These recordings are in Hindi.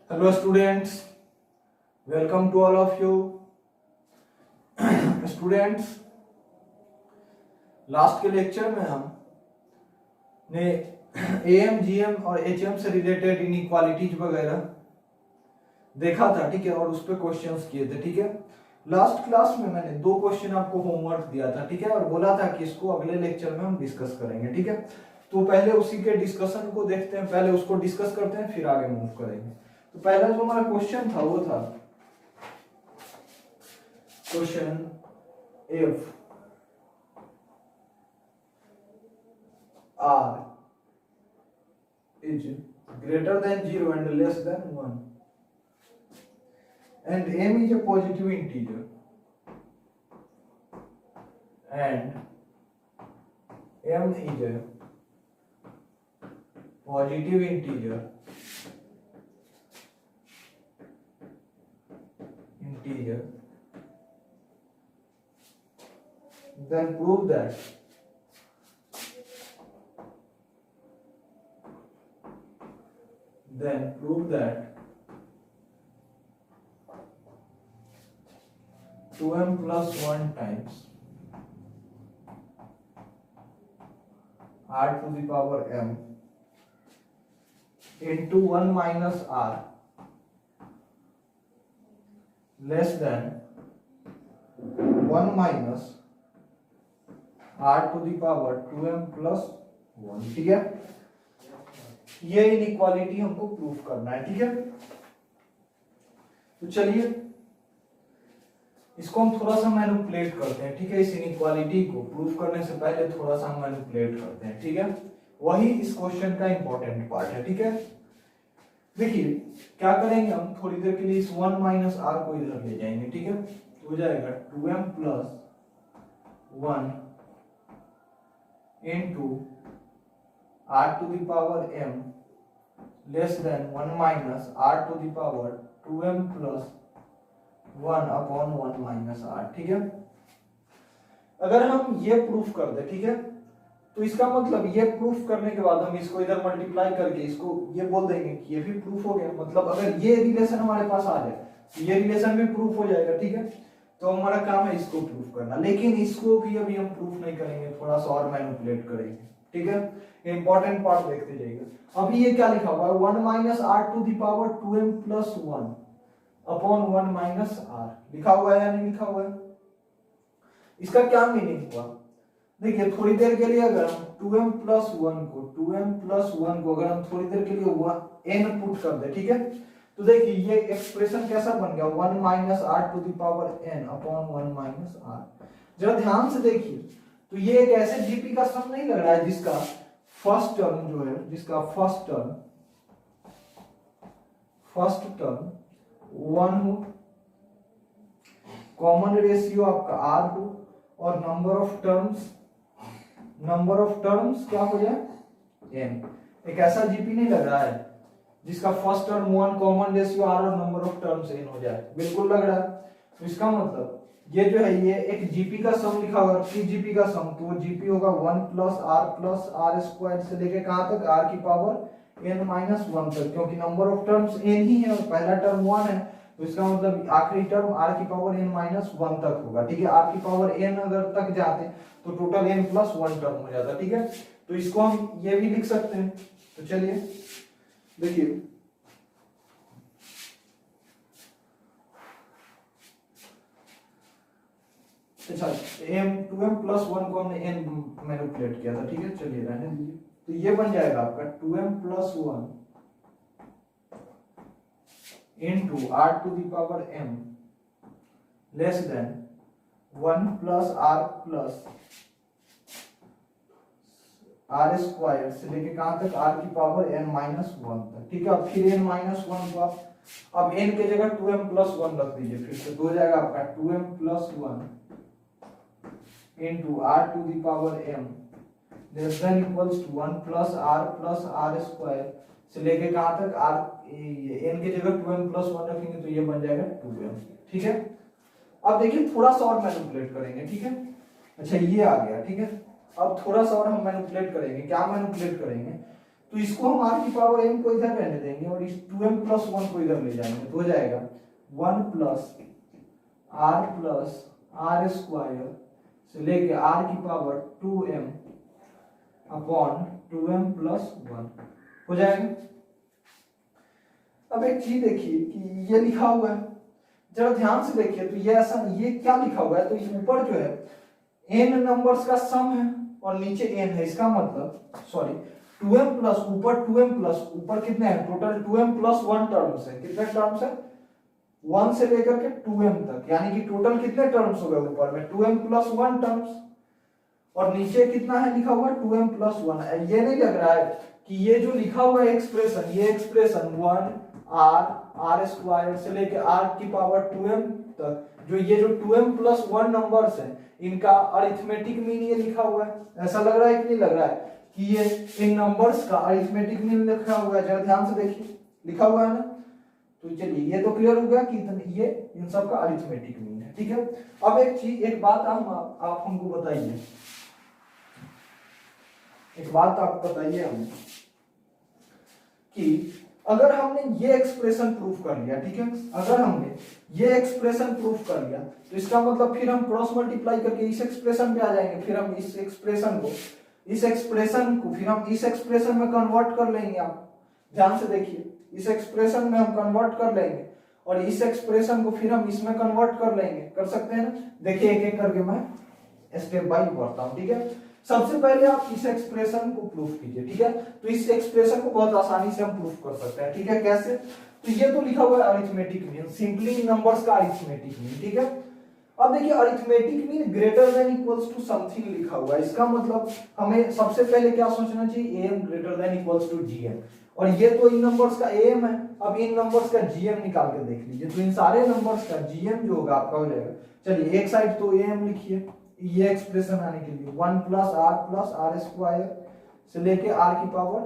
Hello students, welcome to all of you. Students, last के लेक्चर में हमने एएम, जीएम और एचएम से रिलेटेड इनइक्वालिटीज वगैरह देखा था, ठीक है, और उस पर क्वेश्चंस किए थे, ठीक है। लास्ट क्लास में मैंने 2 क्वेश्चन आपको होमवर्क दिया था, ठीक है, और बोला था कि इसको अगले लेक्चर में हम डिस्कस करेंगे, ठीक है। तो पहले उसी के डिस्कशन को देखते हैं, पहले उसको डिस्कस करते हैं, फिर आगे मूव करेंगे। तो पहला जो हमारा क्वेश्चन था वो था question if r is greater than 0 and less than 1 and m is a positive integer and m is a positive integer then prove that 2m plus 1 times r to the power m into 1 minus r less than 1 minus r to the power 2m plus 1, ठीक है। ये इनइक्वालिटी हमको प्रूफ करना है, ठीक है। तो चलिए इसको हम थोड़ा सा मैनिपुलेट करते हैं, ठीक है। इस इनइक्वालिटी को प्रूफ करने से पहले थोड़ा सा हम मैनिपुलेट करते हैं, ठीक है। वही इस क्वेश्चन का इंपॉर्टेंट पार्ट है, ठीक है। देखिए क्या करेंगे, हम थोड़ी देर के लिए इस 1 माइनस आर को इधर ले जाएंगे, ठीक है। तो हो जाएगा 2m plus 1 into r to the power m less than 1 minus r to the power 2m plus 1 upon 1 minus r, ठीक है। अगर हम ये प्रूफ कर दे, ठीक है, तो इसका मतलब ये प्रूफ करने के बाद हम इसको इधर मल्टीप्लाई करके इसको ये बोल देंगे कि ये भी प्रूफ हो गया। मतलब अगर ये रिलेशन हमारे पास आ जाए तो ये रिलेशन भी प्रूफ हो जाएगा, ठीक है। तो हमारा काम है इसको प्रूफ करना, लेकिन इसको भी अभी हम प्रूफ नहीं करेंगे, थोड़ा सा और मैनिपुलेट करेंगे, ठीक है। इंपॉर्टेंट पार्ट देखते जाइएगा। अभी ये क्या लिखा हुआ है, 1 minus R to the power 2m plus 1 upon 1 minus R लिखा हुआ है या नहीं लिखा हुआ है। इसका क्या मीनिंग हुआ, देखिए थोड़ी देर के लिए अगर हम 2m प्लस 1 को अगर हम थोड़ी देर के लिए n पुट कर दे, ठीक है, तो देखिए ये एक्सप्रेशन कैसा बन गया, 1 minus R to the power n upon 1 minus R. जरा ध्यान से देखिए, तो ये एक ऐसे जीपी का सम नहीं लग रहा है जिसका फर्स्ट टर्म जो है, जिसका फर्स्ट टर्म 1 हो, कॉमन रेशियो आपका r हो, और नंबर ऑफ टर्म्स क्या हो जाए, n। एक ऐसा जीपी नहीं लग रहा है जिसका first term 1, common ratio r और नंबर ऑफ टर्म्स n हो जाए, बिल्कुल लग रहा है। तो इसका मतलब ये जो है ये एक जीपी का सम लिखा हुआ है, किस जीपी का सम, तो वो जीपी होगा 1 प्लस आर स्क्वायर से लेके कहां तक, r की पावर n माइनस 1 तक, क्योंकि नंबर ऑफ टर्म्स n ही है और पहला टर्म 1 है, तो इसका मतलब आखिरी टर्म r की पावर n माइनस 1 तक होगा, ठीक है। r की पावर n अगर तक जाते तो टोटल n प्लस 1 टर्म हो जाता, ठीक है। तो इसको हम ये भी लिख सकते हैं। तो चलिए देखिए, अच्छा m 2m प्लस 1 को हमने n मैनिपुलेट किया था, ठीक है, चलिए रहने दीजिए। तो ये बन जाएगा आपका 2m plus 1 into r to the power m less than 1 plus r square से लेके कहां तक, r की पावर n माइनस 1 तक, ठीक है। फिर n माइनस 1 को आप अब n के जगह 2m प्लस 1 रख दीजिए फिर से, तो हो जाएगा आपका 2m plus 1 into r to the power m less than equals to 1 plus r square से लेके कहां तक, r n के जगह 2m प्लस 1 रखेंगे तो ये बन जाएगा 2m, ठीक है। अब देखिए थोड़ा सा और मैनिपुलेट करेंगे, ठीक है। अच्छा ये आ गया, ठीक है। अब थोड़ा सा और हम मैनिपुलेट करेंगे, क्या मैनिपुलेट करेंगे, तो इसको हम r की पावर m को इधर रहने देंगे और इस 2m प्लस 1 को इधर ले जाएंगे, तो हो जाएगा 1 प्लस r स्क्वायर से लेके r की power 2m upon 2m plus 1 हो जाएगा। अब एक चीज देखिए कि ये लिखा हुआ है, जरा ध्यान से देखिए, तो ये ऐसा, ये क्या लिखा हुआ है, तो इस ऊपर जो है n नंबर्स का सम है और नीचे n है, इसका मतलब सॉरी 2m प्लस ऊपर 2m प्लस ऊपर कितने हैं, टोटल 2m प्लस 1 टर्म्स है, कितने टर्म्स है 1 से लेकर के 2m तक, यानी कि टोटल कितने टर्म्स हो गए ऊपर में 2m प्लस 1 टर्म्स और नीचे कितना है लिखा हुआ 2m प्लस 1। ये नहीं लग रहा है कि ये जो लिखा हुआ है एक्सप्रेशन, ये एक्सप्रेशन 1 r स्क्वायर से लेके r की पावर 2m तक, जो ये जो 2m प्लस 1 नंबर्स हैं इनका अरिथमेटिक मीन ये लिखा हुआ है, ऐसा लग रहा है कि नहीं लग रहा है कि ये इन नंबर्स का अरिथमेटिक मीन लिखा हुआ है, जरा ध्यान से देखिए लिखा हुआ है ना। तो चलिए ये तो क्लियर हो गया कि ये इन सब का अरिथमेटिक मीन है, ठीक है। अब एक बात आप हमको बताइए, एक बात आप बताइए हमें कि अगर हमने ये एक्सप्रेशन प्रूफ कर लिया, ठीक है, अगर हमने ये एक्सप्रेशन प्रूफ कर लिया तो इसका मतलब फिर हम क्रॉस मल्टीप्लाई करके इस एक्सप्रेशन पे आ जाएंगे, फिर हम इस एक्सप्रेशन को फिर हम इस एक्सप्रेशन में कन्वर्ट कर लेंगे। आप ध्यान से देखिए, इस एक्सप्रेशन में हम कन्वर्ट कर लेंगे और इस एक्सप्रेशन को फिर हम इसमें कन्वर्ट कर लेंगे, कर सकते हैं ना। देखिए एक एक करके मैं स्टेप बाय बढ़ता हूं, ठीक है। सबसे पहले आप इस एक्सप्रेशन को प्रूफ कीजिए, ठीक है। तो इस एक्सप्रेशन को बहुत आसानी से हम प्रूफ कर सकते हैं, ठीक है। कैसे, तो ये तो लिखा हुआ है अरिथमेटिक मीन, सिंपली नंबर्स का अरिथमेटिक मीन, ठीक है। अब देखिए arithmetic mean greater than equals to something लिखा हुआ है, इसका मतलब हमें सबसे पहले क्या सोचना चाहिए, am greater than equals to gm, और ये तो इन नंबर्स का am है। अब इन नंबर्स का gm निकाल के देख लीजिए, तो इन सारे नंबर्स का gm जो होगा आपका हो जाएगा, चलिए एक साइड तो am लिखिए, ये एक्सप्रेशन आने के लिए 1 प्लस r स्क्वायर से लेके r की power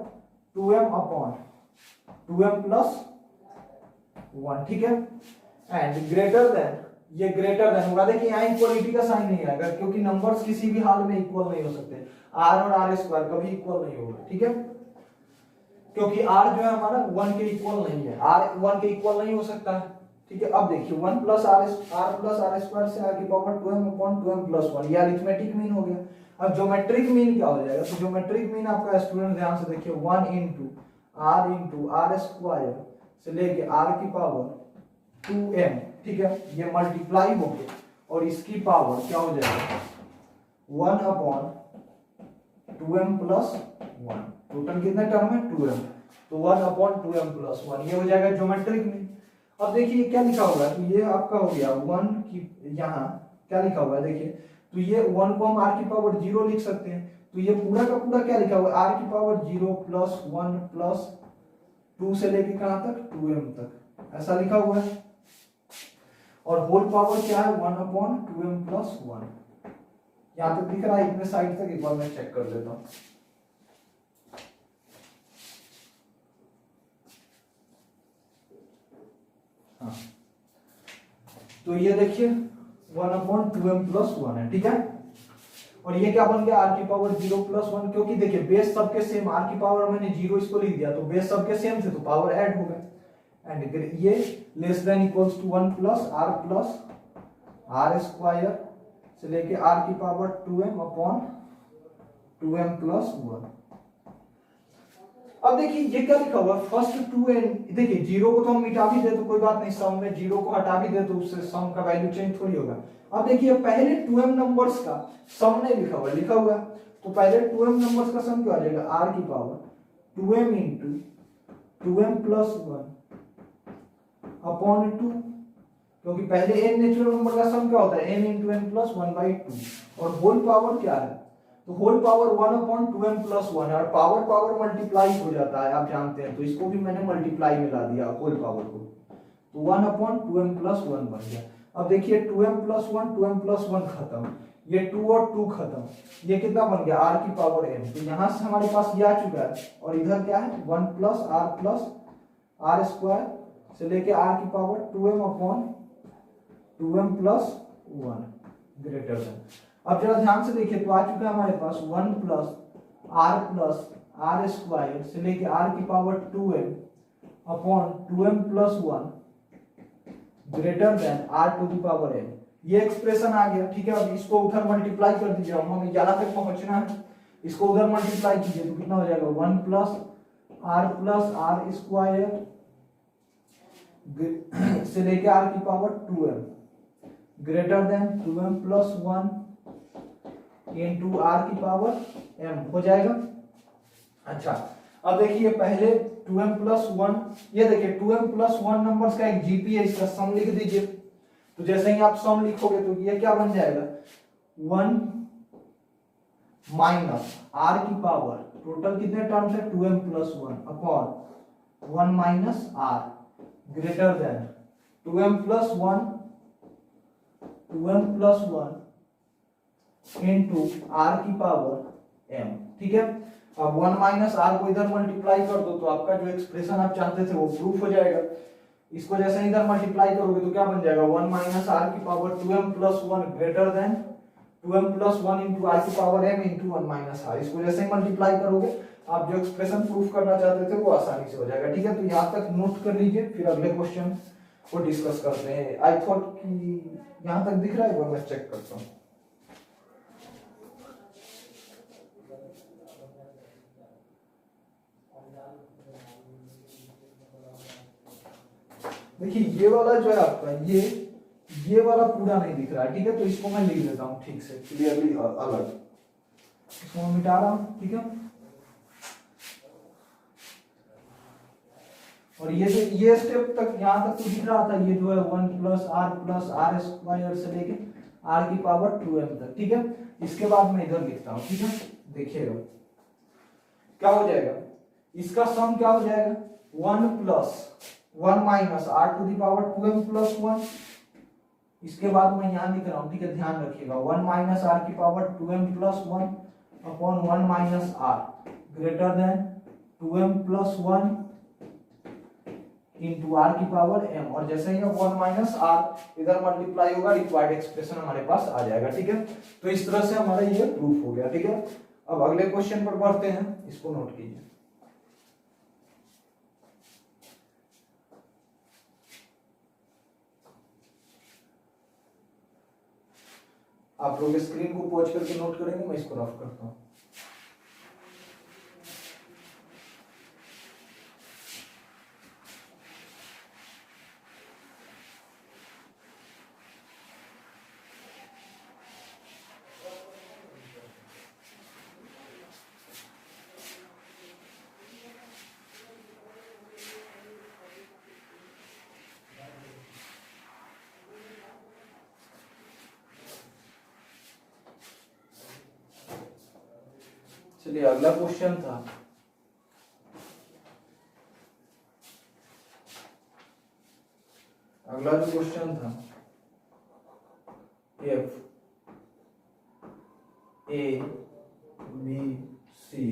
2m upon 2m plus 1, ठीक है। एंड ग्रेटर देन, ये ग्रेटर देन होगा, देखिए यहाँ इक्वलिटी का साइन नहीं आएगा क्योंकि नंबर्स किसी भी हाल में इक्वल नहीं हो सकते, r और r स्क्वायर कभी इक्वल नहीं होगा, ठीक है, क्योंकि r जो है हमारा 1 के इक्वल नहीं है, r 1 के इक्वल नहीं हो सकता है, ठीक है। अब देखिए 1 प्लस r स्क्वायर से r की power 2m upon 2m plus 1, ये अरिथमेटिक मीन हो गया। अब ज्योमेट्रिक मीन क्या हो जाएगा, तो ज्योमेट्रिक मीन आपका स्टूडेंट ध्यान से देखिए 1 इंटू r स्क्वायर से लेके r की पावर 2m, ठीक है, ये मल्टीप्लाई हो गया और इसकी पावर क्या हो जाएगा 1 अपॉन 2m प्लस 1, टोटल कितने टर्म है 2m, तो 1 अपॉन 2m प्लस 1, ये हो जाएगा ज्योमेट्रिक मीन। अब देखिए क्या लिखा हुआ है, तो ये आपका हो गया 1 की, यहाँ क्या लिखा हुआ है देखिए, तो ये 1 को हम r की पावर 0 लिख सकते हैं, तो ये पूरा का पूरा क्या लिखा हुआ है r की पावर 0 प्लस 1 प्लस 2 से लेके कहां तक 2m तक, ऐसा लिखा हुआ है। और होल पावर क्या है 1 अपॉन 2m प्लस 1, यहां तक दिख रहा है, इतने साइड तक एक बार मैं चेक कर लेता हूं। हाँ, तो ये देखिए 1 अपॉन 2m प्लस 1 है, ठीक है। और ये क्या बन गया r की पावर 0 प्लस 1, क्योंकि देखिए बेस सबके सेम, r की पावर मैंने 0 इसको लिख दिया तो बेस सबके सेम थे तो पावर ऐड हो गए, एंड ये less than equals to 1 plus r square से लेके r की power 2m upon 2m plus 1। अब देखिए ये क्या लिखा हुआ है, फर्स्ट 2n, देखिए 0 को तो हम मिटा भी दे तो कोई बात नहीं, सम में 0 को हटा भी दे तो उससे सम का वैल्यू चेंज थोड़ी होगा। अब देखिए पहले 2m नंबर्स का सम नहीं लिखा हुआ है, तो पहले 2m नंबर्स का सम क्या आ जाएगा r की power 2m into 2m plus 1 upon 2, क्योंकि पहले n नेचुरल नंबर का सम क्या होता है n इंटू n प्लस 1/2, और होल पावर क्या है, तो whole power 1 upon 2m plus 1 है, और पावर मल्टीप्लाई हो जाता है आप जानते हैं, तो इसको भी मैंने मल्टीप्लाई में ला दिया होल पावर को, तो 1 अपॉन 2m प्लस 1 बन गया। अब देखिए 2m प्लस 1 खत्म, ये 2 और 2 खत्म, ये कितना बन गया r की पावर m, तो यहां से हमारे पास ये आ चुका है, और इधर क्या है 1 प्लस r स्क्वायर से लेके r की power 2m upon 2m plus 1 greater then. अब जरा ध्यान से देखिए, तो आ चुका है हमारे पास 1 प्लस आर स्क्वायर से लेके आर की power 2m upon 2m plus 1 greater than R to the power n। ये एक्सप्रेशन आ गया, ठीक है। अब इसको उधर मल्टीप्लाई कर दीजिए, अब हमें 11 तक पहुंचना है, इसको उधर मल्टीप्लाई कीजिए तो कितना हो जाएगा 1 प्लस आर स्क्वायर से लेके आर की power 2m greater than 2m plus 1 into are की पावर m हो जाएगा। अच्छा, अब देखिए पहले 2m प्लस 1, ये देखिए 2m प्लस 1 नंबर्स का एक जीपी है, इसका सम लिख दीजिए। तो जैसे ही आप सम लिखोगे तो ये क्या बन जाएगा 1 माइनस आर की पावर, टोटल कितने टर्म्स है 2m plus 1 upon 1 minus R greater than 2m plus 1 into are की पावर m, ठीक है। अब 1 माइनस आर को इधर मल्टीप्लाई कर दो तो आपका जो एक्सप्रेशन आप चाहते थे वो प्रूफ हो जाएगा। इसको जैसे इधर मल्टीप्लाई करोगे तो क्या बन जाएगा 1 माइनस आर की power 2m plus 1 greater than 2m plus 1 into are की power m into 1 minus r. इसको जैसे ही मल्टीप्लाई करोगे आप जो एक्सप्रेशन प्रूफ करना चाहते थे वो आसानी से हो जाएगा, ठीक है। तो यहाँ तक नोट कर लीजिए, फिर अगले क्वेश्चन को डिस्कस करते हैं। आई थॉट कि यहाँ तक दिख रहा है, एक बार मैं चेक करता हूँ। देखिए ये वाला जो है आपका ये वाला पूरा नहीं दिख रहा है, ठीक है। तो इसको मैं लिख देता हूँ ठीक से क्लियरली अलग, इसको मैं मिटा रहा हूँ, ठीक है। और ये स्टेप तक यहाँ तक तो दिख रहा था, ये जो है 1 प्लस आर स्क्वायर से लेके आर की पावर 2m तक, ठीक है। इसके बाद मैं इधर लिखता हूँ, ठीक है। देखिएगा क्या हो जाएगा, इसका सम क्या हो जाएगा 1 plus 1 minus R to the power 2m plus 1। इसके बाद मैं यहाँ लिख रहा हूँ, ठीक है, ध्यान रखिएगा 1 माइनस आर की power 2m plus 1 upon 1 minus R greater than 2m plus 1 into are की पावर m। और जैसे ही 1 माइनस आर इधर मल्टीप्लाई होगा रिक्वायर्ड एक्सप्रेशन हमारे पास आ जाएगा, ठीक है। तो इस तरह से हमारा ये प्रूफ हो गया, ठीक है। अब अगले क्वेश्चन पर बढ़ते हैं, इसको नोट कीजिए। आप लोग स्क्रीन को पॉज करके नोट करेंगे, मैं इसको रफ करता हूँ। चलिए अगला क्वेश्चन था, अगला जो क्वेश्चन था if A B C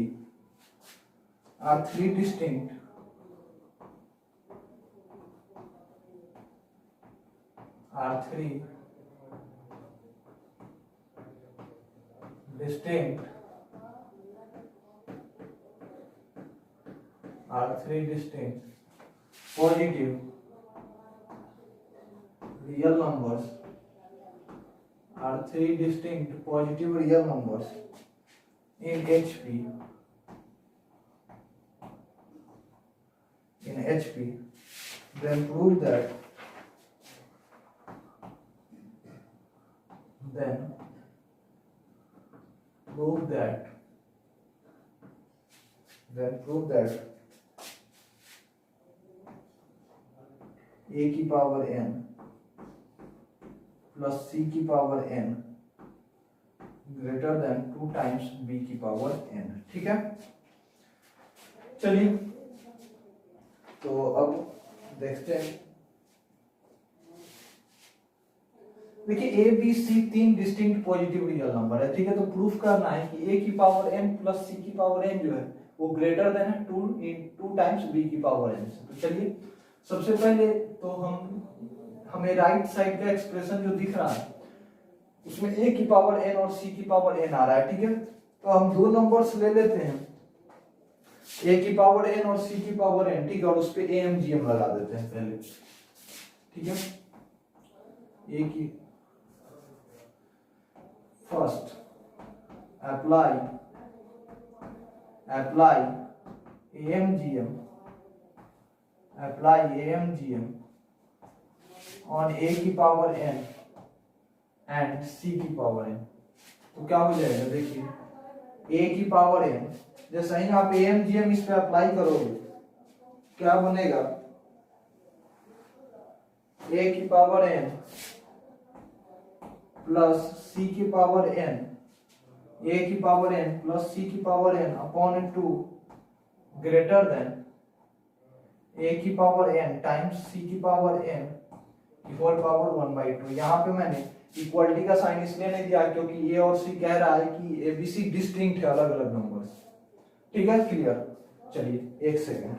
are 3 distinct positive real numbers in HP, then prove that a की पावर n प्लस c की power n greater than 2 times b की पावर n, ठीक है। चलिए तो अब देखते हैं, देखिए a b c 3 distinct positive real number है, ठीक है। तो प्रूफ करना है कि a की पावर n प्लस c की पावर n जो है वो ग्रेटर देन है 2 टाइम्स b की पावर n से। तो चलिए सबसे पहले तो हमें राइट साइड का एक्सप्रेशन जो दिख रहा है उसमें a की पावर n और c की पावर n आ रहा है, ठीक है। तो हम दो नंबर्स ले लेते हैं, ए की पावर एन और सी की पावर एन, ठीक है, और उस पे ए एम जी एम लगा देते हैं पहले, ठीक है। ए की first apply A M G M, apply A M G M on a की पावर एन एंड सी की पावर एन। तो क्या हो जाएगा, देखिए ए की पावर एन, जैसे ही आप ए एम जी एम इस पे अप्लाई करोगे क्या बनेगा, ए की पावर एन प्लस सी की पावर एन, ए की पावर एन प्लस सी की power N upon 2 greater than A की पावर एन टाइम्स सी की पावर एन की होल पावर 1/2। यहाँ पे मैंने इक्वालिटी का साइन इसलिए नहीं दिया क्योंकि ए और सी कह रहा है कि ए बी सी डिस्टिंक्ट है, अलग अलग नंबर्स, ठीक है, क्लियर। चलिए एक सेकेंड,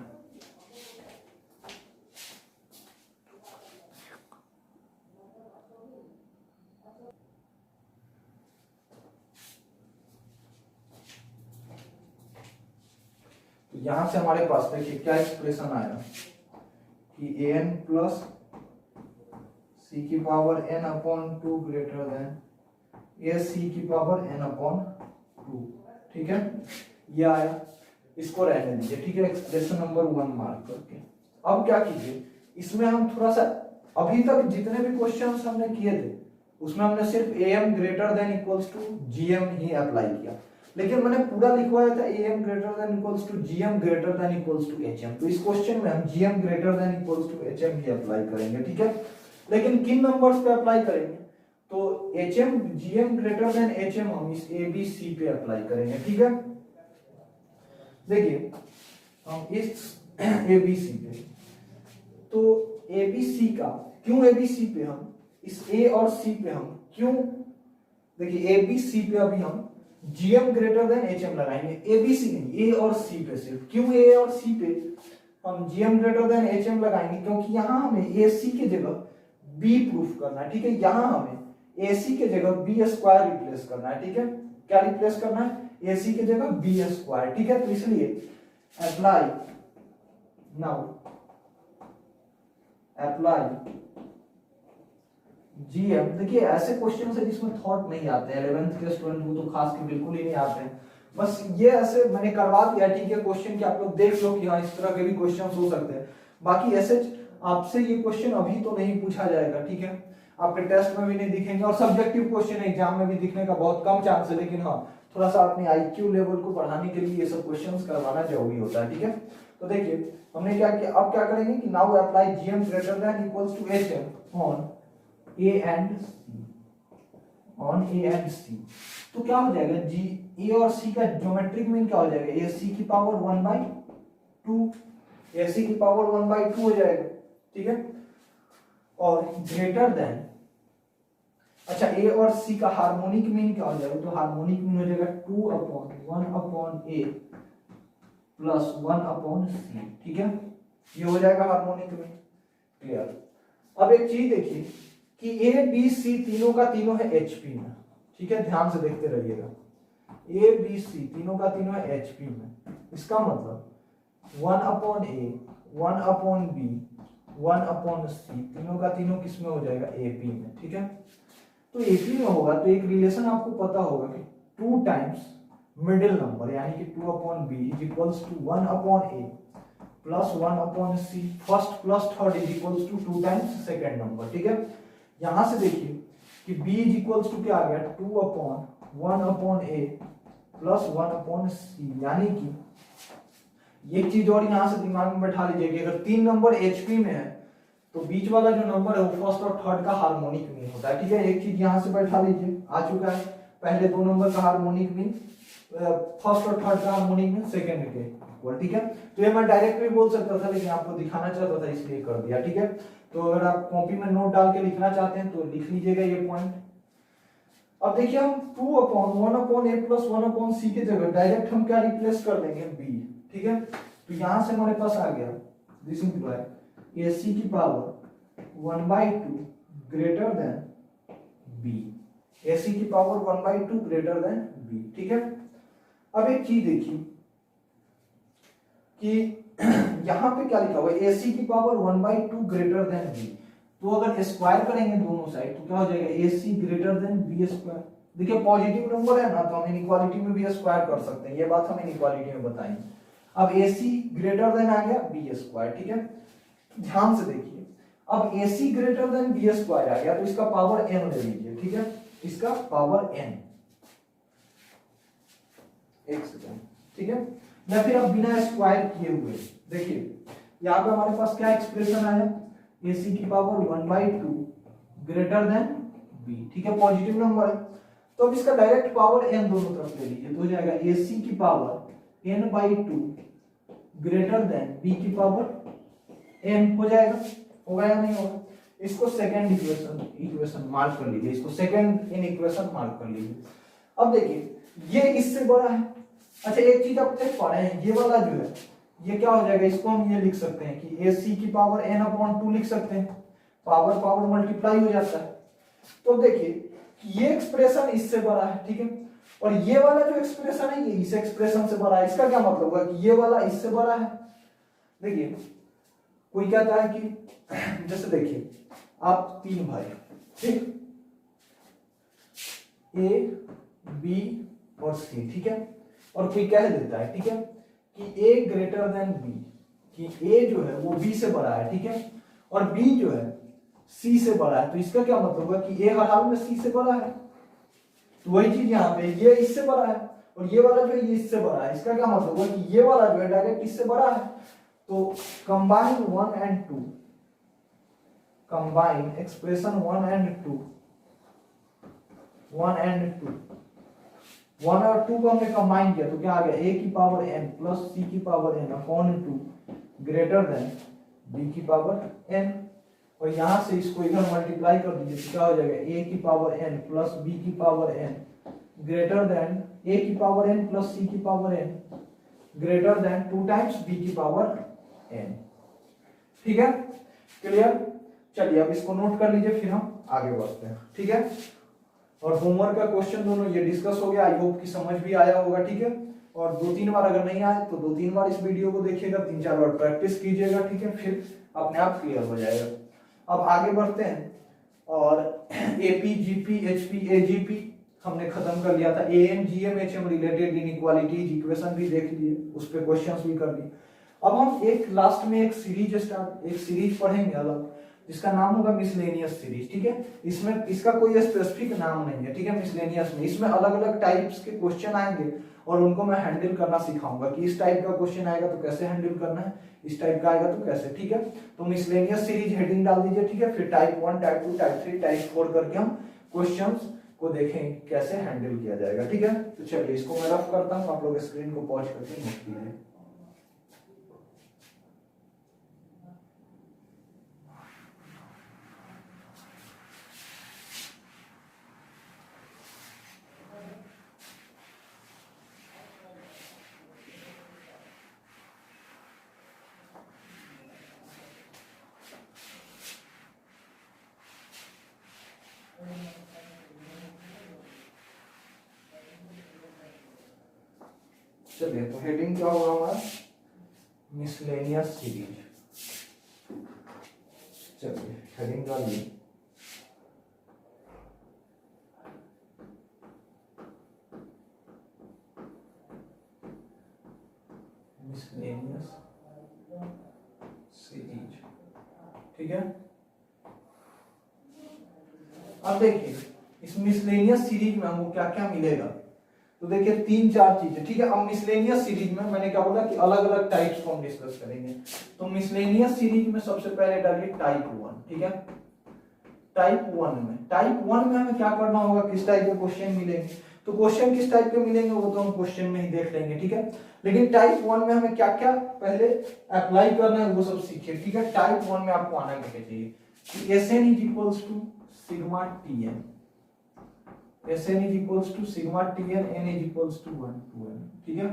तो यहां से हमारे पास देखिए क्या एक्सप्रेशन आया कि ए एन प्लस सी की power N upon 2 greater than A C की पावर एन अपॉन 2, ठीक है, ये आया, इसको रहने दीजिए, ठीक है, एक्सप्रेशन नंबर 1 मार्क करके। अब क्या कीजिए, इसमें हम थोड़ा सा, अभी तक जितने भी क्वेश्चंस हमने किए थे उसमें हमने सिर्फ A M greater than equals to G M ही अप्लाई किया, लेकिन मैंने पूरा लिखवाया था A M greater than equals to G M greater than equals to H M. तो इस क्वेश्चन में हम G M greater than equals to H M ही अप्लाई करेंगे, ठीक है। लेकिन किन नंबर्स पे अप्लाई करेंगे, तो H M G M greater than H M हम इस ए बी सी पे अप्लाई करेंगे, ठीक है। देखिए हम इस ए बी सी पे, तो ए बी सी का क्यों, ए बी सी पे हम इस ए और सी पे हम क्यों, देखिए ए बी सी पे अभी हम GM greater than H M लगाएंगे, ए बी सी नहीं, ए और सी पे सिर्फ। क्यों ए और सी पे हम GM greater than H M लगाएंगे, क्योंकि यहां हमें ए सी के जगह बी प्रूफ करना है, ठीक है, यहां हमें ए सी के जगह बी स्क्वायर रिप्लेस करना है, ठीक है, क्या रिप्लेस करना है, ए सी के जगह बी स्क्वायर, ठीक है। तो इसलिए अप्लाई नाउ अप्लाई जीएम, देखिए ऐसे क्वेश्चन है जिसमें थॉट नहीं आते हैं, 11th के स्टूडेंट को तो खास के बिल्कुल ही नहीं आते हैं, बस ये ऐसे मैंने करवा दिया, ठीक है, क्वेश्चन कि आप लोग देख लो कि हाँ इस तरह के भी क्वेश्चन हो सकते हैं। बाकी ऐसे आपसे ये क्वेश्चन अभी तो नहीं पूछा जाएगा, ठीक है, आपके टेस्ट में भी नहीं दिखेंगे, और सब्जेक्टिव क्वेश्चन एग्जाम में भी दिखने का बहुत कम चांस है, लेकिन हाँ थोड़ा सा अपने आईक्यू लेवल को बढ़ाने के लिए ये सब क्वेश्चंस करवाना जरूरी होता है, ठीक है। तो देखिए हमने क्या किया, अब क्या करेंगे कि now apply GM greater than equals to HM on A and C, on A and C. तो क्या हो जाएगा, जी ए और सी का ज्योमेट्रिक मीन क्या हो जाएगा, ए सी की पावर 1/2, ए सी की पावर 1/2 हो जाएगा, ठीक है, और ग्रेटर देन, अच्छा ए और सी का हार्मोनिक मीन क्या हो जाएगा, तो हार्मोनिक मीन हो जाएगा 2/1/a प्लस 1/c, ठीक है, ये हो जाएगा हार्मोनिक मीन, क्लियर। अब एक चीज देखिए कि ए बी सी तीनों का तीनों है एचपी में, ठीक है, ध्यान से देखते रहिएगा, ए बी सी तीनों का तीनों है एचपी में, इसका मतलब 1/a 1/b 1/c तीनों का तीनों किस में हो जाएगा, एपी में, ठीक है। तो एपी में होगा तो एक रिलेशन आपको पता होगा कि 2 टाइम्स मिडिल नंबर यानी कि 2/b is equals to 1/a plus 1/c, first plus third is equals to 2 times second number, ठीक है। यहां से देखिए कि b इज इक्वल्स टू क्या आ गया, 2/1/a प्लस 1/c, यानी कि एक चीज और यहां से दिमाग में बैठा लीजिए कि अगर 3 नंबर एचपी में है तो बीच वाला जो नंबर है वो फर्स्ट और थर्ड का हार्मोनिक मीन होता है, ठीक है। एक चीज यहां से बैठा लीजिए, आ चुका है, पहले 2 नंबर का हार्मोनिक मीन फर्स्ट और थर्ड का हार्मोनिक मीन सेकंड के इक्वल, ठीक है। तो ये मैं डायरेक्ट भी बोल सकता था लेकिन आपको दिखाना चाहता था इसलिए कर दिया, ठीक है। तो अगर आप कॉपी में नोट डाल के लिखना चाहते हैं तो लिख लीजिएगा ये पॉइंट। अब देखिए हम 2/1/a प्लस 1/c की जगह डायरेक्ट हम क्या रिप्लेस कर देंगे, b, ठीक है। तो यहां से हमारे पास आ गया दिस इंप्लाई ac की power 1/2 greater than b, ac की पावर 1/2 ग्रेटर देन b, ठीक है। अब एक चीज देखिए कि यहाँ पे क्या लिखा हुआ है, AC की पावर 1/2 ग्रेटर देन B। तो अगर स्क्वायर करेंगे दोनों साइड तो क्या हो जाएगा, AC greater than B square. देखिए पॉजिटिव नंबर है ना, तो हम इनइक्वालिटी में भी स्क्वायर कर सकते हैं, ये बात हम इनइक्वालिटी में बताएंगे। अब AC ग्रेटर देन आ गया B स्क्वायर, ठीक है। ध्यान से देखिए, अब AC greater than B square आ गया तो इसका पावर n ले लीजिए, ठीक है, इसका पावर n, एक सेकंड, ठीक है। या फिर अब बिना स्क्वायर किए हुए देखिए यहाँ पे हमारे पास क्या एक्सप्रेशन आया, AC की पावर 1/2 ग्रेटर देन B, ठीक है, पॉजिटिव नंबर है। तो अब इसका डायरेक्ट पावर n दोनों तरफ ले लीजिए, तो हो जाएगा AC की power n/2 greater than B की पावर n, हो जाएगा, होगा या नहीं होगा। इसको सेकंड इक्वेशन मार्क कर लीजिए, इसको सेकंड इन इक्वेशन मार्क कर लीजिए। अब देखिए ये इससे बड़ा है। अच्छा एक चीज आप देख पा रहे हैं, ये वाला जो है ये क्या हो जाएगा, इसको हम ये लिख सकते हैं कि AC की पावर n/2 लिख सकते हैं, पावर पावर मल्टीप्लाई हो जाता है। तो देखिए ये एक्सप्रेशन इससे बड़ा है, ठीक है, और ये वाला जो एक्सप्रेशन है ये इस एक्सप्रेशन से बड़ा है। इसका क्या मतलब हुआ कि ये वाला इससे बड़ा है। देखिए कोई कहता है कि जैसे देखिए आप 3 भाई, ठीक, A B और C, ठीक है, और कोई कह देता है, ठीक है, कि A ग्रेटर देन B, कि A जो है वो B से बड़ा है, ठीक है, और B जो है C से बड़ा है। तो इसका क्या मतलब हुआ कि A हर हाल में C से बड़ा है। तो वही चीज यहाँ पे ये इससे बड़ा है और ये वाला जो है ये इससे बड़ा है। इसका क्या मतलब हुआ कि ये वाला जो है डायरेक्ट इससे बड़ा है। तो combine 1 and 2, combine expression 1 and 2, 1 and 2, 1 और 2 को हमने कंबाइन किया तो क्या आ गया, A की पावर n प्लस C की power n upon 2 greater than B की पावर n। और यहां से इसको इधर मल्टीप्लाई कर दीजिए तो क्या हो जाएगा, A की पावर n प्लस B की power n greater than A की पावर n प्लस C की power n greater than 2 times B की पावर n। ठीक है, क्लियर। चलिए अब इसको नोट कर लीजिए, फिर हम आगे बढ़ते हैं, ठीक है। और होमवर्क का क्वेश्चन दोनों ये डिस्कस हो गया, आई होप कि समझ भी आया होगा, ठीक है। और 2-3 बार अगर नहीं आए तो 2-3 बार इस वीडियो को देखिएगा, 3-4 बार प्रैक्टिस कीजिएगा, ठीक है, फिर अपने आप क्लियर हो जाएगा। अब आगे बढ़ते हैं और एपी जीपी एचपी एजीपी हमने खत्म कर लिया था। Am GM HM related inequalities equation भी देख लिए, उस पे क्वेश्चंस भी कर लिए। अब हम एक लास्ट में एक सीरीज पढ़ेंगे अलग, जिसका नाम होगा मिसलेनियस सीरीज, ठीक है। इसमें इसका कोई स्पेसिफिक नाम नहीं है, ठीक है। मिसलेनियस में इसमें अलग अलग टाइप्स के क्वेश्चन आएंगे और उनको मैं हैंडल करना सिखाऊंगा कि इस टाइप का क्वेश्चन आएगा तो कैसे हैंडल करना है, इस टाइप का आएगा तो कैसे, ठीक है। तो मिसलेनियस सीरीज हेडिंग डाल दीजिए, ठीक है। फिर टाइप 1, टाइप 2, टाइप 3, टाइप 4 करके हम क्वेश्चंस को देखें कैसे हैंडल किया जाएगा, ठीक है। तो चलिए इसको मैं रफ करता हूँ, आप लोग स्क्रीन को पॉज करके नोट कीजिए। चलिए तो हेडिंग क्या होगा हमारा, मिसलेनियस सीरीज। चलिए हेडिंग डालिए, मिसलेनियस सीरीज, ठीक है। अब देखिए इस मिसलेनियस सीरीज में हमको क्या क्या मिलेगा, तो देखिए 3-4 चीजें, ठीक है। अब मिसलेनियस सीरीज में मैंने क्या बोला कि अलग अलग टाइप्स को हम डिस्कस करेंगे। तो मिसलेनियस सीरीज में सबसे पहले डालिए टाइप 1, ठीक है। टाइप 1 में हमें क्या करना होगा, किस टाइप के क्वेश्चन मिलेंगे, तो क्वेश्चन किस टाइप के मिलेंगे वो तो हम क्वेश्चन में ही देख लेंगे, ठीक है। लेकिन टाइप 1 में हमें क्या क्या पहले अप्लाई करना है वो सब सीखिए, ठीक है। टाइप 1 में आपको आना क्या चाहिए कि Sn = sigma Tn, Sn = sigma Tn, n = 1 to n, ठीक है।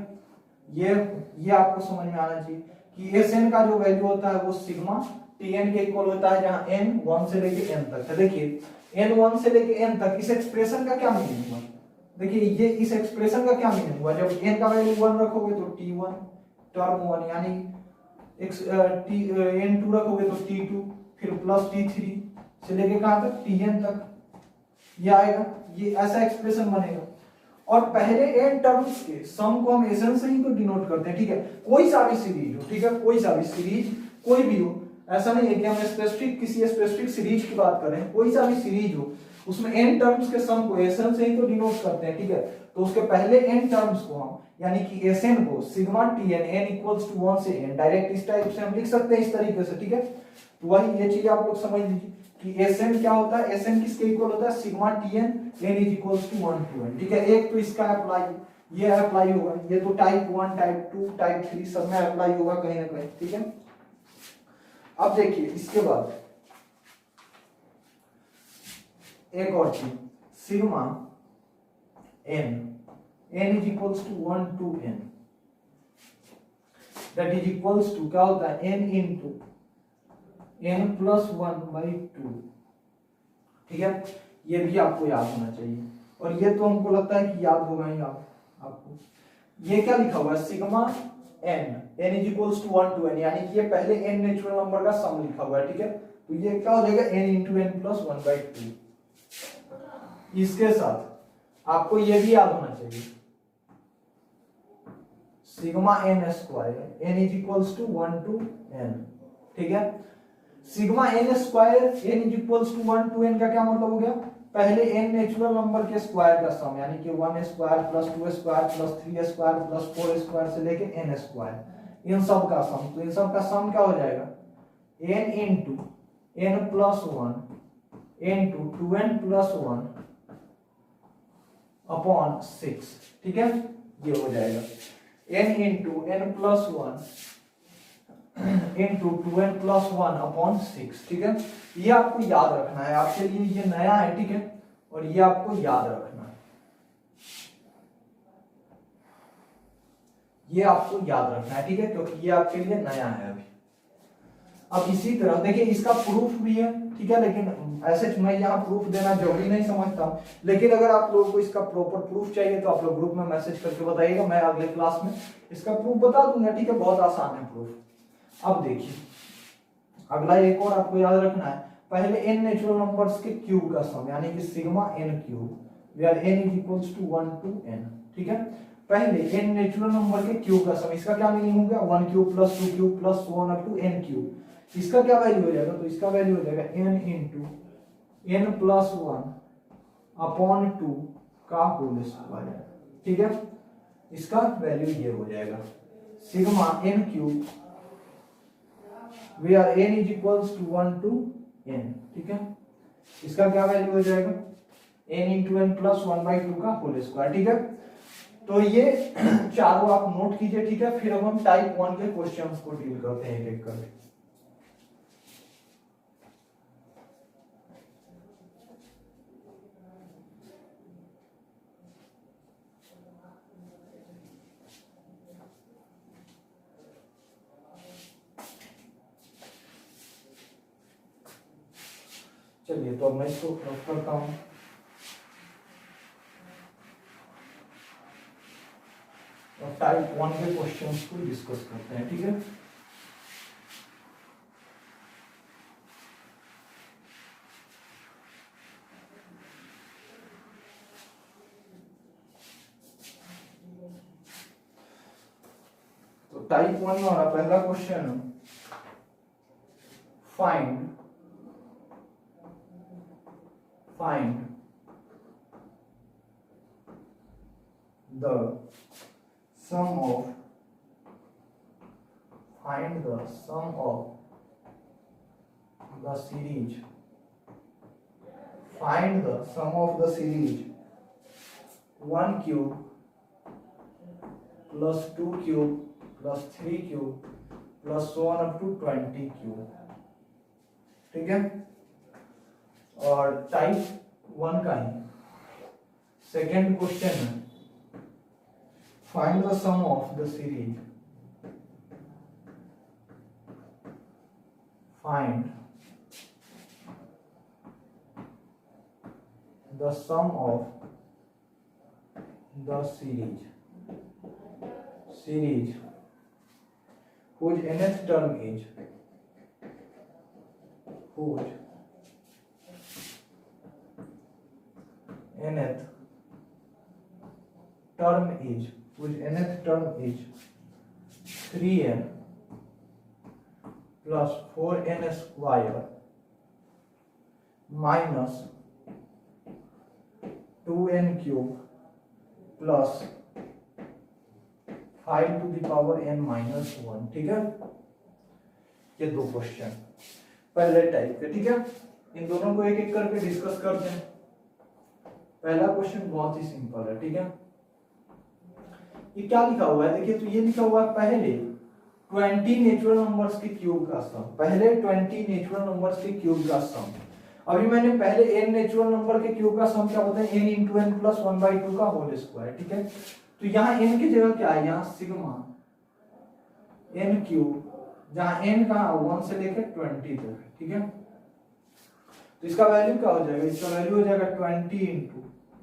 ये आपको समझ में आना चाहिए कि Sn का जो वैल्यू होता है वो सिग्मा Tn के इक्वल होता है, जहां n 1 से लेके n तक है। देखिए n 1 से लेके n तक इस एक्सप्रेशन का क्या मीनिंग हुआ, देखिए ये इस एक्सप्रेशन का क्या मीनिंग हुआ, जब n का वैल्यू 1 रखोगे तो T1, टर्म 1 यानी n2 रखोगे तो t2 फिर प्लस t3 से लेके कहां तक tn तक ये आएगा, ये ऐसा एक्सप्रेशन बनेगा। और पहले n टर्म्स के सम को हम एसन से ही तो डिनोट करते हैं, ठीक है। कोई सा भी सीरीज हो, ठीक है, कोई सा भी सीरीज कोई भी हो, ऐसा नहीं है कि हम स्पेसिफिक किसी स्पेसिफिक सीरीज की बात कर रहे हैं, कोई सा भी सीरीज हो उसमें n टर्म्स के सम को एसन से ही तो डिनोट करते हैं, ठीक है। तो उसके पहले n टर्म्स को हम यानी कि एसएन को sigma tn n equals to 1 से n डायरेक्ट इस टाइप से हम लिख सकते हैं, इस तरीके से, ठीक है। तो वही ये चीज आप लोग समझ लीजिए कि एसएन क्या होता है, एसएन किसके इक्वल होता है, sigma tn n is equals to 1 to n, ठीक है। एक तो इसका अप्लाई, ये अप्लाई होगा, ये तो टाइप 1 टाइप 2 टाइप 3 सब में अप्लाई होगा कहीं ना कहीं, ठीक है। अब देखिए इसके बाद एक और चीज, sigma n is equals to 1 to n, that is equals to क्या होता है n इंटू n प्लस 1/2, ठीक है। ये भी आपको याद होना चाहिए, और ये तो हमको लगता है कि याद होगा ही आपको। ये क्या लिखा हुआ है, sigma n is equals to 1 to n, यानी कि ये पहले n नेचुरल नंबर का सम लिखा हुआ है, ठीक है। तो ये क्या हो जाएगा n इंटू n प्लस 1/2। इसके साथ आपको ये भी याद होना चाहिए, sigma n square n is equals to 1 to n, ठीक है। Sigma n square n is equals to 1 to n का क्या मतलब हो गया, पहले n नेचुरल नंबर के स्क्वायर का सम, यानी कि 1 square plus 2 square plus 3 square plus 4 square से लेके n स्क्वायर, इन सब का सम। तो इन सब का सम क्या हो जाएगा, n into n plus 1 into 2n plus 1 upon 6, ठीक है। ये हो जाएगा n into n plus 1 into 2n plus 1 upon 6, ठीक है। ये आपको याद रखना है, आपके लिए ये नया है, ठीक है, और ये आपको याद रखना है, ये आपको याद रखना है, ठीक है, क्योंकि ये आपके लिए नया है अभी। अब इसी तरह देखिए इसका प्रूफ भी है, ठीक है, लेकिन ऐसे मैं यहाँ प्रूफ देना जरूरी नहीं समझता हूँ, लेकिन अगर आप लोगों को इसका प्रॉपर प्रूफ चाहिए तो आप लोग ग्रुप में मैसेज करके बताइएगा, मैं अगले क्लास में इसका प्रूफ बता दूंगा, ठीक है। बहुत आसान है प्रूफ। अब देखिए अगला एक और आपको याद रखना है, पहले n नेचुरल नंबर्स के क्यूब का सम, यानी कि sigma n cube, where n is equals to 1 to n, ठीक है। पहले n नेचुरल नंबर के क्यूब का सम, इसका क्या मीनिंग हो गया, 1 cube plus 2 cube plus 1 up to n cube, इसका क्या वैल्यू हो जाएगा, तो इसका वैल्यू हो जाएगा n into n plus 1 upon 2 का होल स्क्वायर, ठीक है। इसका वैल्यू ये हो जाएगा sigma n cube where n is equals to 1 to n, ठीक है। इसका क्या वैल्यू हो जाएगा n इंटू n प्लस 1/2 का होल स्क्वायर, ठीक है। तो ये चारों आप नोट कीजिए, ठीक है। फिर अब हम टाइप 1 के क्वेश्चंस को डील करते हैं एक एक करके। चलिए तो अब मैं इसको रफ करता हूं। और टाइप 1 के क्वेश्चंस को डिस्कस करते हैं, ठीक है। तो टाइप 1 में हमारा पहला क्वेश्चन है, find the sum of the series, find the sum of the series 1 cube plus 2 cube plus 3 cube plus so on up to 20 cube, ठीक है। और टाइप 1 का ही सेकेंड क्वेश्चन है, find the sum of the series, find the sum of the series whose nth term is whose nth term is 3n plus 4n square minus 2n cube plus 5 to the power n minus 1। ठीक है, ये दो क्वेश्चन पहले टाइप के। ठीक है, इन दोनों को एक एक करके डिस्कस करते हैं। पहला क्वेश्चन बहुत ही सिंपल है। ठीक है, ये क्या लिखा हुआ है देखिए, तो ये लिखा हुआ है पहले 20 नेचुरल नंबर्स के क्यूब का सम, पहले 20 नेचुरल नंबर्स के क्यूब का सम। अभी मैंने पहले n नेचुरल नंबर के क्यूब का सम क्या होता है, n इंटू n प्लस 1/2 का होल स्क्वायर। ठीक है, तो यहाँ n की जगह क्या है, यहाँ सिग्मा n क्यूब, जहाँ n कहाँ 1 से लेकर 20 तक। ठीक है, तो इसका वैल्यू क्या हो जाएगा, इसका वैल्यू हो जाएगा 20 इंटू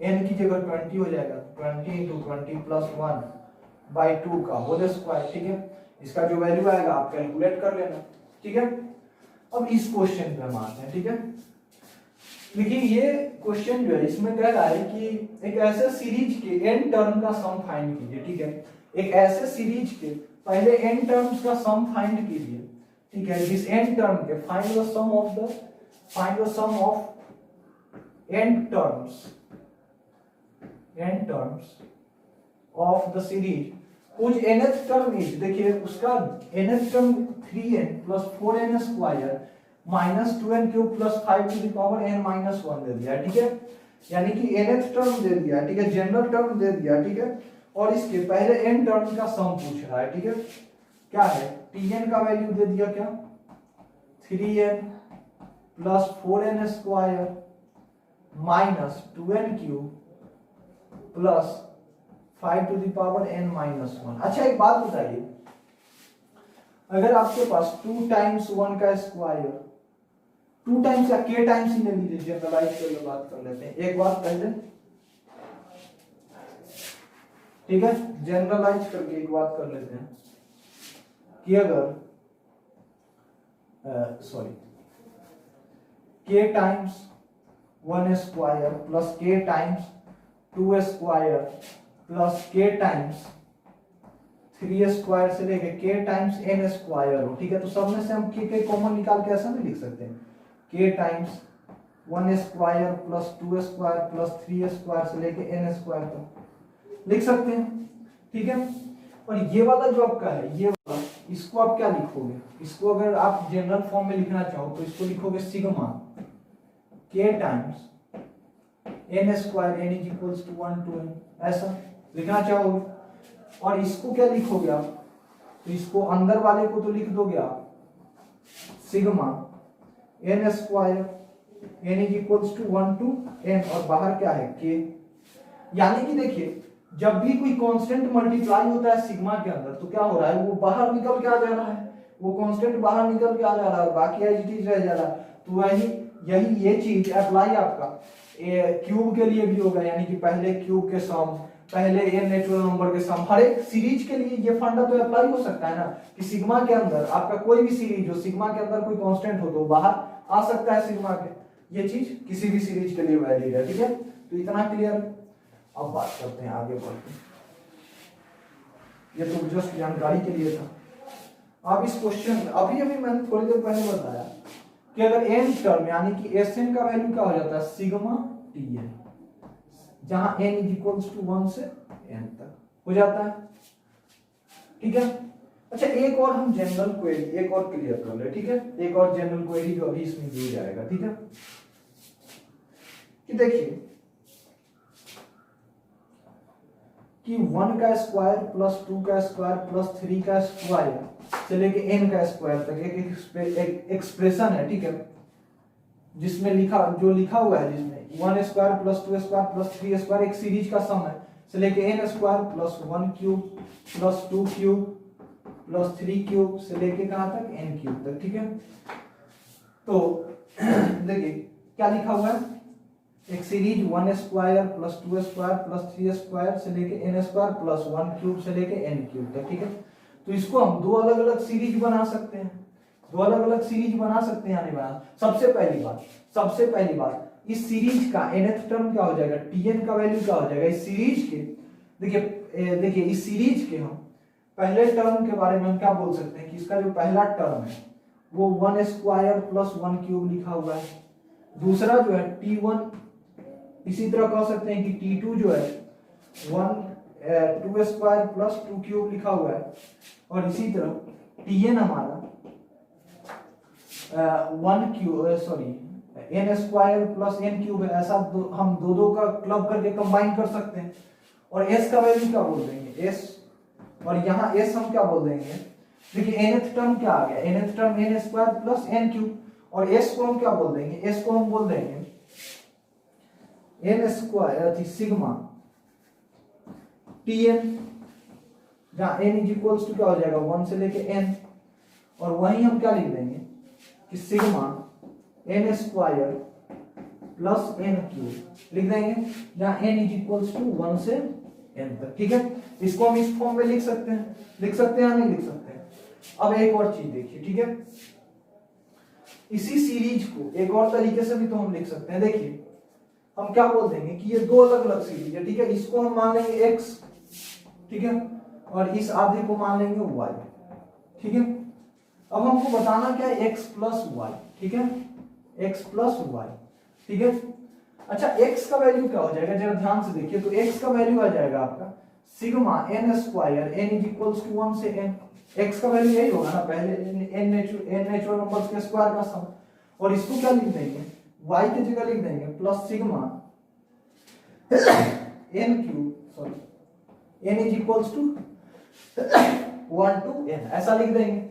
n की जगह 20 हो जाएगा 20 इंटू 20 प्लस 1/2 का होल स्क्वायर। ठीक है, इसका जो वैल्यू आएगा आप कैलकुलेट कर लेना। ठीक है, अब इस क्वेश्चन पे हम आते हैं। ठीक है, देखिए ये क्वेश्चन जो है इसमें कह रहा है कि एक ऐसे सीरीज के n टर्म का सम फाइंड कीजिए। ठीक है, एक ऐसे सीरीज के पहले n टर्म्स का सम फाइंड कीजिए। ठीक है, दिस n टर्म के find the sum of n terms of the series कुछ nth टर्म इज, देखिए उसका nth term 3n plus 4n square minus 2n cube plus 5 to the power n minus 1 दे दिया। ठीक है, यानी कि nth टर्म दे दिया। ठीक है, जनरल टर्म दे दिया। ठीक है, और इसके पहले n टर्म का सम पूछ रहा है। ठीक है, क्या है, tn का वैल्यू दे दिया क्या 3n plus 4n square minus 2n cube plus 5 to the power n minus 1। अच्छा एक बात बताइए, अगर आपके पास 2 टाइम्स 1 का स्क्वायर 2 टाइम्स या k टाइम्स ही ले लीजिए, जनरलाइज करके बात कर लेते हैं। एक बात पहले, ठीक है, जनरलाइज करके एक बात कर लेते हैं कि अगर k times 1 square plus k times 2 square plus k times 3 square से लेके k टाइम्स n स्क्वायर हो। ठीक है, तो सब में से हम k कॉमन निकाल के ऐसा नहीं लिख सकते हैं, k times 1 square plus 2 square plus 3 square से लेके n स्क्वायर तक लिख सकते हैं। ठीक है, और ये वाला जो आपका है, ये वाला, इसको आप क्या लिखोगे, इसको अगर आप जनरल फॉर्म में लिखना चाहो तो इसको लिखोगे sigma k times n square n is equals to 1 to n, ऐसा लिखना चाहोगे। और इसको क्या लिखोगे आप, तो इसको अंदर वाले को तो लिख दोगे आप sigma n square n is equals to 1 to n, और बाहर क्या है k। यानी कि देखिए जब भी कोई कांस्टेंट मल्टीप्लाई होता है सिग्मा के अंदर तो क्या हो रहा है, वो बाहर निकल के आ जा रहा है, वो कांस्टेंट बाहर निकल के आ जा रहा है, बाकी एज इट इज रह जा रहा है। तो यही ये चीज अप्लाई आपका क्यूब के लिए भी होगा, यानी कि पहले क्यूब के सम, पहले n नेचुरल नंबर के सम, हर एक सीरीज के लिए ये फंडा तो अप्लाई हो सकता है ना, कि सिग्मा के अंदर आपका कोई भी सीरीज हो, सिग्मा के अंदर कोई कांस्टेंट हो तो बाहर आ सकता है सिग्मा के। ये चीज किसी भी सीरीज के लिए वैलिड है। ठीक है, तो इतना क्लियर। अब बात करते हैं आगे बढ़ते हैं, ये तो जस्ट जानकारी के लिए था। अब इस क्वेश्चन अभी मैंने थोड़ी देर पहले बताया कि अगर n टर्म यानी कि Sn का वैल्यू क्या हो जाता है सिग्मा Tn, जहां n इज इक्वल्स टू 1 से n तक हो जाता है। ठीक है, अच्छा एक और हम जनरल क्वेरी एक और क्लियर कर ले। ठीक है, एक और जनरल क्वेरी जो अभी इसमें दी जाएगा। ठीक है, कि देखिए कि 1 का स्क्वायर प्लस 2 का स्क्वायर प्लस 3 का स्क्वायर से लेके n का स्क्वायर तक एक एक्सप्रेशन है। ठीक है, जिसमें लिखा हुआ है, जिसमें 1 square plus 2 square plus 3 square एक सीरीज का सम है, से लेके n square plus 1 cube plus 2 cube plus 3 cube से लेके कहां तक n क्यूब तक। ठीक है, तो देखिए क्या लिखा हुआ है, एक series 1 square plus 2 square plus 3 square से लेके n स्क्वायर प्लस 1 क्यूब से लेके n क्यूब तक। ठीक है, तो इसको हम दो अलग अलग सीरीज बना सकते हैं, दो अलग अलग सीरीज बना सकते हैं या नहीं बना। सबसे पहली बात इस सीरीज का nth टर्म क्या हो जाएगा, tn का वैल्यू क्या हो जाएगा इस सीरीज के। देखिए इस सीरीज के हम पहले टर्म के बारे में हम क्या बोल सकते हैं कि इसका जो पहला टर्म है वो 1 स्क्वायर प्लस 1 क्यूब लिखा हुआ है। दूसरा जो है t1, इसी तरह कह सकते हैं कि t2 जो है 2 स्क्वायर प्लस 2 क्यूब लिखा हुआ है। और इसी तरह tn हमारा 1 cube sorry n square plus n cube है। ऐसा हम दो का क्लब करके कंबाइन कर सकते हैं। और s का वैल्यू क्या बोल देंगे, s, और यहाँ s हम क्या बोल देंगे, देखिए nth टर्म क्या आ गया, nth term n square plus n cube, और s को हम क्या बोल देंगे, s को हम बोल देंगे n स्क्वायर सिग्मा tn, जहाँ n इज इक्वल्स टू क्या हो जाएगा 1 से लेके n, और वहीं हम क्या लिख देंगे कि sigma n square plus n cube लिख देंगे, जहाँ n इज इक्वल्स टू 1 से n तक। ठीक है, इसको हम इस फॉर्म में लिख सकते हैं या नहीं लिख सकते हैं। अब एक और चीज देखिए, ठीक है, इसी सीरीज को एक और तरीके से भी तो हम लिख सकते हैं। देखिए हम क्या बोल देंगे कि ये दो अलग अलग सीरीज है, ठीक है, इसको हम मान लेंगे x, ठीक है, और इस आधे को मान लेंगे y, ठीक है। अब हमको बताना क्या है, x प्लस वाई, ठीक है, x प्लस वाई, ठीक है। अच्छा x का वैल्यू क्या हो जाएगा, जरा ध्यान से देखिए, तो x का वैल्यू आ जाएगा आपका sigma n square n is equals to 1 से n, x का वैल्यू यही होगा ना, पहले n नेचुरल नंबर्स के स्क्वायर का सम, और इसको क्या लिख देंगे, y की जगह लिख देंगे plus sigma n cube sorry n is equals to 1 to n, ऐसा लिख देंगे।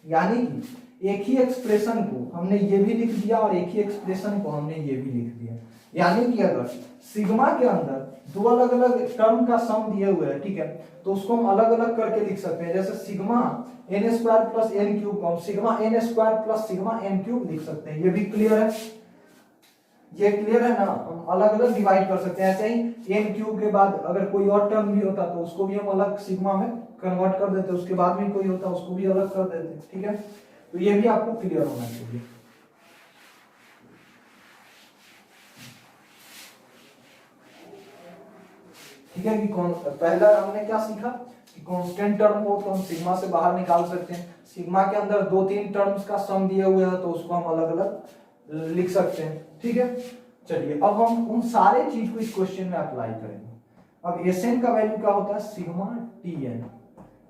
यानी कि एक ही एक्सप्रेशन को हमने ये भी लिख दिया और एक ही एक्सप्रेशन को हमने ये भी लिख दिया। यानी कि अगर सिग्मा के अंदर दो अलग अलग टर्म का सम दिए हुए है, ठीक है, तो उसको हम अलग अलग करके लिख सकते हैं। जैसे sigma n square plus n cube को हम sigma n square plus sigma n cube लिख सकते हैं। ये भी क्लियर है, ये क्लियर है ना, हम अलग अलग डिवाइड कर सकते हैं। ऐसे ही n क्यूब के बाद अगर कोई और टर्म भी होता तो उसको भी हम अलग सिग्मा में कन्वर्ट कर देते, उसके बाद में कोई होता उसको भी अलग कर देते, ठीक है। तो ये भी आपको क्लियर होना चाहिए। ठीक है कि कौन, पहला हमने क्या सीखा कि कांस्टेंट टर्म हो तो हम सिग्मा से बाहर निकाल सकते हैं। सिग्मा के अंदर दो तीन टर्म्स का सम दिए हुए है तो उसको हम अलग अलग लिख सकते हैं, ठीक है। चलिए अब हम उन सारे चीज को इस क्वेश्चन में अप्लाई करेंगे। अब Sn का वैल्यू क्या होता है, sigma Tn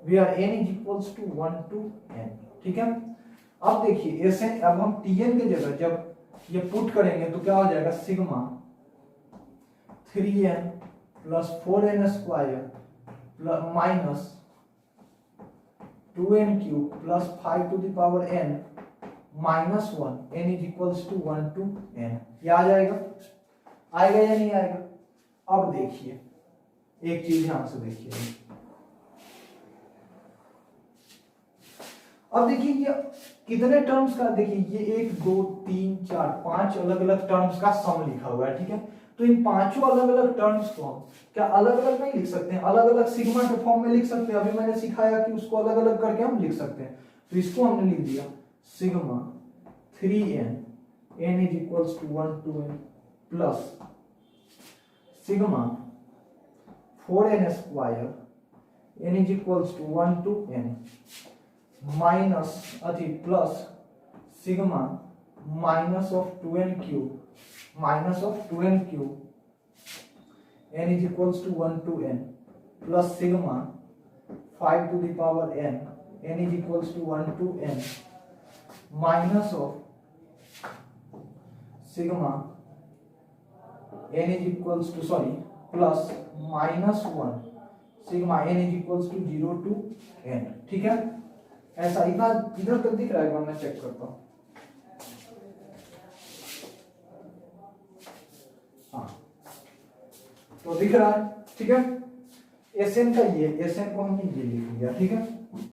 where n is equals to 1 to n, ठीक है। अब देखिए Sn, अब हम Tn के जगह जब ये पुट करेंगे तो क्या हो जाएगा, sigma 3n plus 4n square minus 2n cube plus 5 to the power n minus 1 n is equals to 1 to n, ये आ जाएगा, आएगा या नहीं आएगा। अब देखिए एक चीज ध्यान से देखिए, अब देखिए ये कितने टर्म्स का, देखिए ये 1 2 3 4 5 अलग अलग टर्म्स का सम लिखा हुआ है, ठीक है। तो इन पांचों अलग अलग टर्म्स को हम क्या अलग अलग नहीं लिख सकते हैं, अलग अलग सिग्मा के फॉर्म में लिख सकते हैं। अभी मैंने सिखाया कि उसको अलग अलग करके हम लिख सकते हैं। तो इसको हमने लिख दिया sigma 3n n is equals to 1 to n plus sigma 4n square n is equals to 1 to n minus plus sigma minus of 2n cube n is equals to 1 to n plus sigma 5 to the power n n is equals to 1 to n minus of sigma n is equals to plus minus 1 sigma n is equals to 0 to n, ठीक है। ऐसा इतना इधर तक दिख रहा है, मैं चेक करता हूं। हाँ तो दिख रहा है, ठीक है। Sn का ये, Sn को हमने ये लिख लिया, ठीक है।